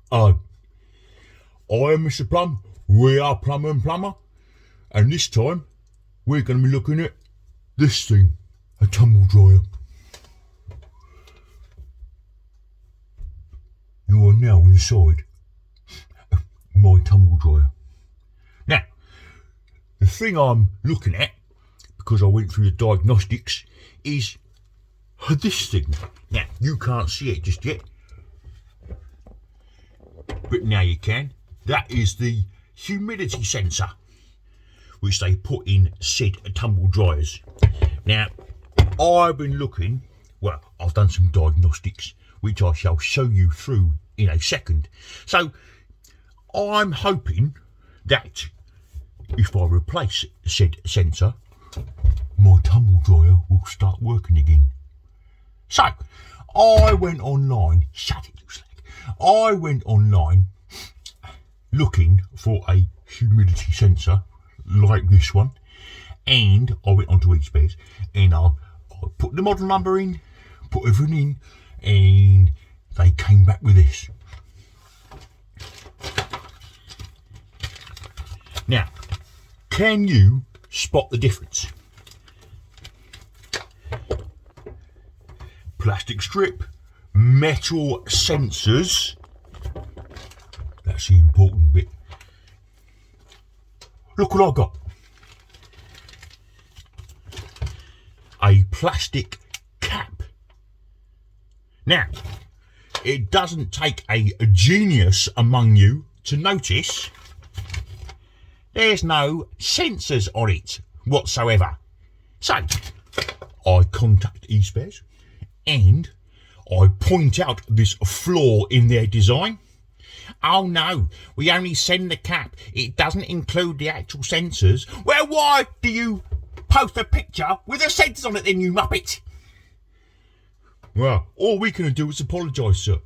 Hello, I am Mr. Plumb. We are Plumb and Plumber, and this time we're going to be looking at this thing, a tumble dryer. You are now inside my tumble dryer. Now, the thing I'm looking at, because I went through the diagnostics, is this thing. Now, you can't see it just yet, but now you can. That is the humidity sensor, which they put in said tumble dryers. Now, I've been looking, well, I've done some diagnostics, which I shall show you through in a second. So, I'm hoping that if I replace said sensor, my tumble dryer will start working again. So, I went online, shut it you slag, I went online looking for a humidity sensor like this one, and I went onto eBay and I put the model number in, put everything in, and they came back with this. Now, can you spot the difference? Plastic strip, metal sensors. That's the important bit. Look what I got. A plastic cap. Now, it doesn't take a genius among you to notice there's no sensors on it whatsoever. So, I contact eSpares and I point out this flaw in their design. Oh no, we only send the cap. It doesn't include the actual sensors. Well, why do you post a picture with the sensors on it then, you muppet? Well, all we can do is apologise, sir.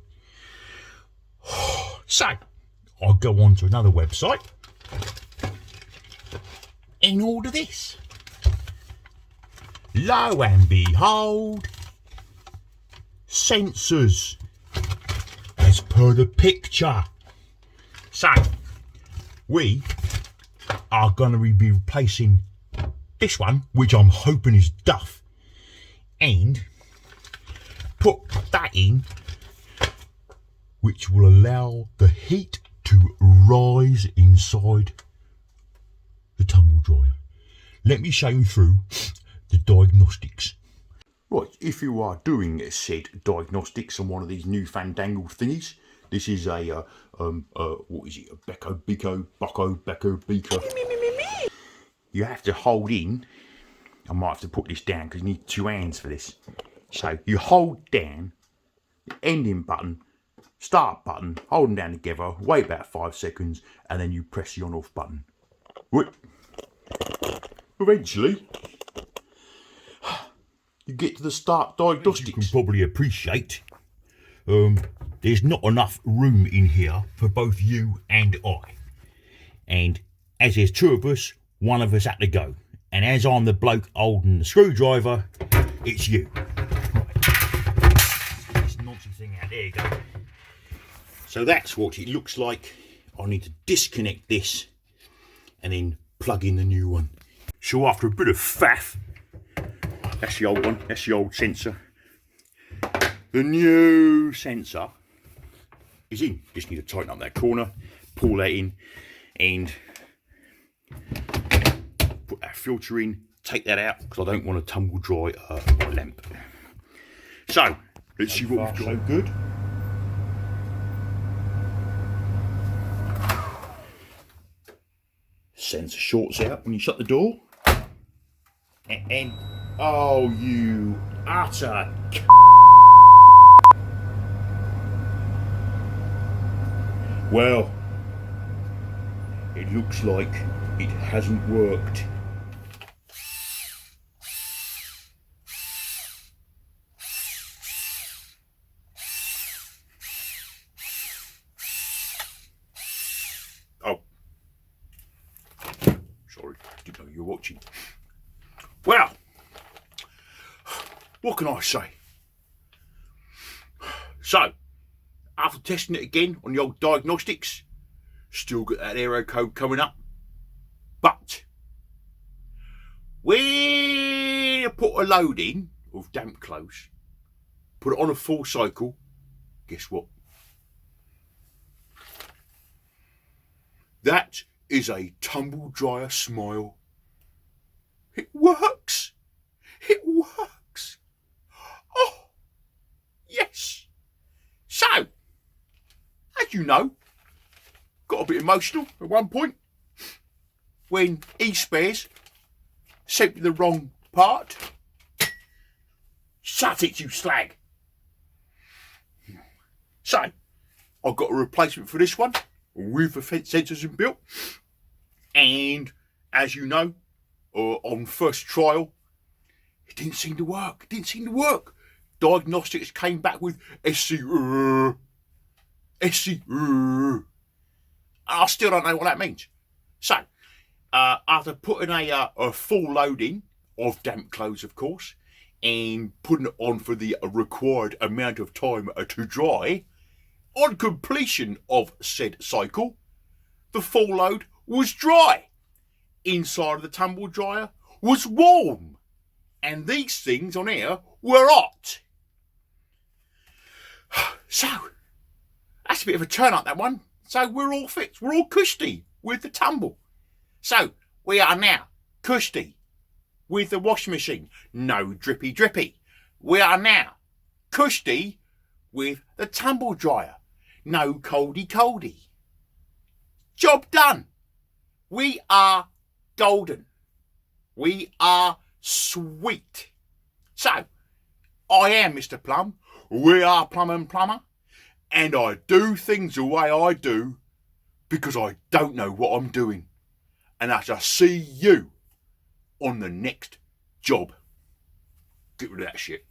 So, I go on to another website and order this. Lo and behold, sensors as per the picture. So, we are going to be replacing this one, which I'm hoping is Duff, and put that in, which will allow the heat to rise inside the tumble dryer. Let me show you through the diagnostics. Right, if you are doing said diagnostics on one of these new fandangled thingies, this is a, what is it, a Beko. You have to hold in, I might have to put this down because you need 2 hands for this. So you hold down the ending button, start button, hold them down together, wait about 5 seconds, and then you press the on off button. Right. Eventually, you get to the start diagnostics. You can probably appreciate there's not enough room in here for both you and I. And as there's 2 of us, one of us had to go. And as I'm the bloke holding the screwdriver, it's you. Right. This nonsense thing out, there you go. So that's what it looks like. I need to disconnect this and then plug in the new one. So after a bit of faff, that's the old one, that's the old sensor. The new sensor is in. Just need to tighten up that corner, pull that in, and put that filter in, take that out, because I don't want to tumble dry my lamp. So, let's see what we've got. So good. Sensor shorts out when you shut the door. And oh, you utter well, it looks like it hasn't worked. Oh, sorry, didn't know you were watching. Well, what can I say? So, after testing it again on the old Diagnostics, still got that error code coming up. But when I put a load in of damp clothes, put it on a full cycle, guess what? That is a tumble dryer smile. It works. It works. Oh, yes. So, as you know, got a bit emotional at one point when eSpares sent me the wrong part. Shut it, you slag. So, I've got a replacement for this one with the sensors inbuilt. And as you know, on first trial, it didn't seem to work. It didn't seem to work. Diagnostics came back with SC. I still don't know what that means. So, after putting a full load in of damp clothes, of course, and putting it on for the required amount of time to dry, on completion of said cycle, the full load was dry. Inside of the tumble dryer was warm. And these things on here were hot. So, that's a bit of a turn up, that one. So we're all fixed. We're all cushy with the tumble. So, we are now cushy with the washing machine. No drippy drippy. We are now cushy with the tumble dryer. No coldy coldy. Job done. We are golden. We are sweet. So, I am Mr. Plumb. We are Plumb and Plumber. And I do things the way I do because I don't know what I'm doing. And I shall see you on the next job. Get rid of that shit.